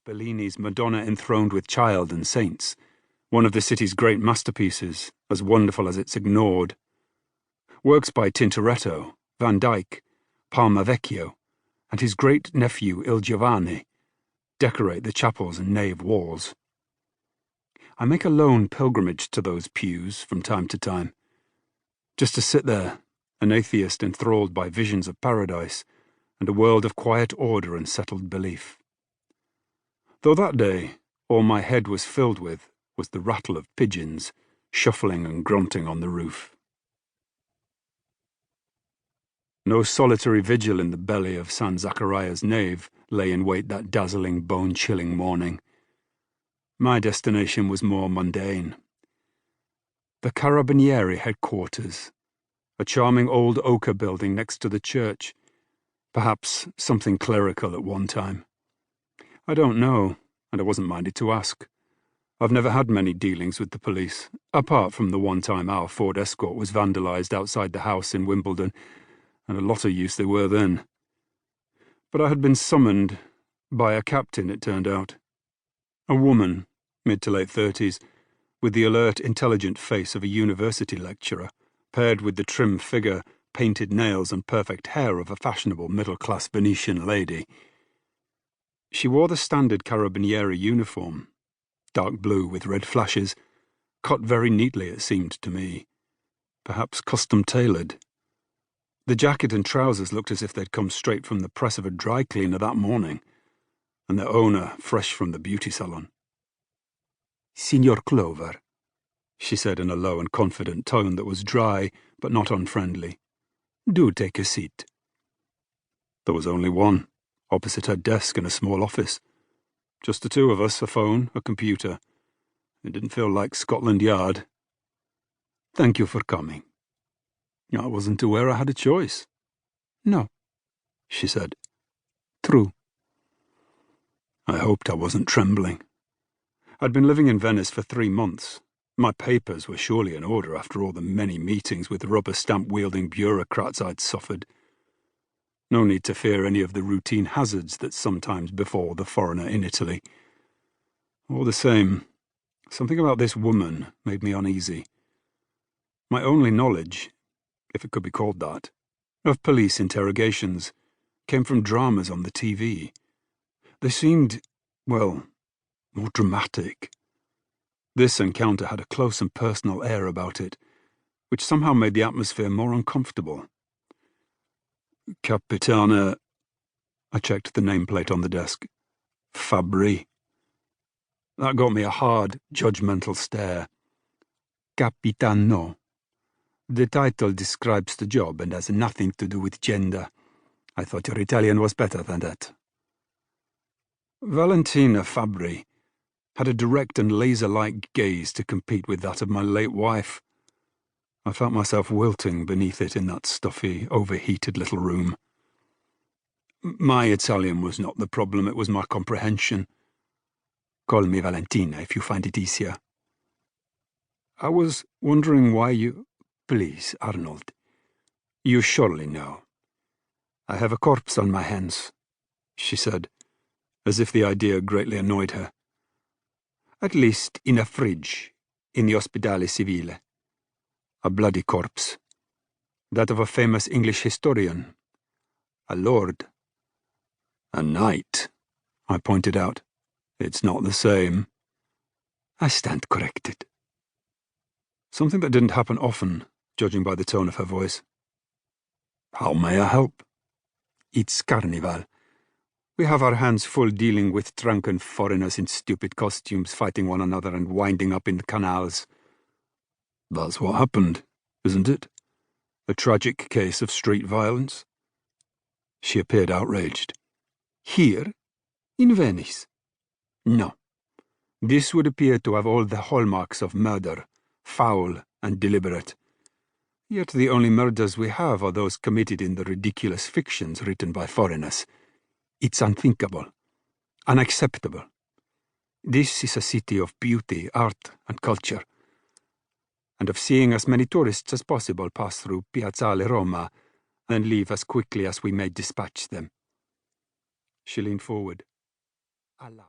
Bellini's Madonna Enthroned with Child and Saints, one of the city's great masterpieces, as wonderful as it's ignored. Works by Tintoretto, Van Dyck, Palma Vecchio, and his great-nephew Il Giovanni decorate the chapels and nave walls. I make a lone pilgrimage to those pews from time to time, just to sit there, an atheist enthralled by visions of paradise and a world of quiet order and settled belief. Though that day all my head was filled with was the rattle of pigeons shuffling and grunting on the roof. No solitary vigil in the belly of San Zacaria's nave lay in wait that dazzling, bone-chilling morning. My destination was more mundane. The Carabinieri headquarters, a charming old ochre building next to the church, perhaps something clerical at one time. I don't know, and I wasn't minded to ask. I've never had many dealings with the police, apart from the one time our Ford Escort was vandalised outside the house in Wimbledon, and a lot of use they were then. But I had been summoned by a captain, it turned out. A woman, mid to late 30s, with the alert, intelligent face of a university lecturer, paired with the trim figure, painted nails and perfect hair of a fashionable middle-class Venetian lady. She wore the standard Carabinieri uniform, dark blue with red flashes, cut very neatly it seemed to me, perhaps custom-tailored. The jacket and trousers looked as if they'd come straight from the press of a dry cleaner that morning, and their owner fresh from the beauty salon. "Signor Clover," she said in a low and confident tone that was dry but not unfriendly. "Do take a seat." There was only one, opposite her desk in a small office. Just the two of us, a phone, a computer. It didn't feel like Scotland Yard. "Thank you for coming." I wasn't aware I had a choice. "No," she said. "True." I hoped I wasn't trembling. I'd been living in Venice for 3 months. My papers were surely in order after all the many meetings with rubber-stamp-wielding bureaucrats I'd suffered. No need to fear any of the routine hazards that sometimes befall the foreigner in Italy. All the same, something about this woman made me uneasy. My only knowledge, if it could be called that, of police interrogations came from dramas on the TV. They seemed, well, more dramatic. This encounter had a close and personal air about it, which somehow made the atmosphere more uncomfortable. "Capitana," I checked the nameplate on the desk. "Fabri." That got me a hard, judgmental stare. "Capitano. The title describes the job and has nothing to do with gender. I thought your Italian was better than that." Valentina Fabri had a direct and laser-like gaze to compete with that of my late wife. I felt myself wilting beneath it in that stuffy, overheated little room. My Italian was not the problem, it was my comprehension. "Call me Valentina if you find it easier." "I was wondering why you—" "Please, Arnold. You surely know. I have a corpse on my hands," she said, as if the idea greatly annoyed her. "At least in a fridge, in the Ospedale Civile. A bloody corpse. That of a famous English historian. A lord." "A knight," I pointed out. "It's not the same." "I stand corrected." Something that didn't happen often, judging by the tone of her voice. "How may I help?" "It's carnival. We have our hands full dealing with drunken foreigners in stupid costumes fighting one another and winding up in the canals." "That's what happened, isn't it? A tragic case of street violence?" She appeared outraged. "Here? In Venice? No. This would appear to have all the hallmarks of murder, foul and deliberate. Yet the only murders we have are those committed in the ridiculous fictions written by foreigners. It's unthinkable, unacceptable. This is a city of beauty, art, and culture, and of seeing as many tourists as possible pass through Piazzale Roma and leave as quickly as we may dispatch them." She leaned forward. "Allah."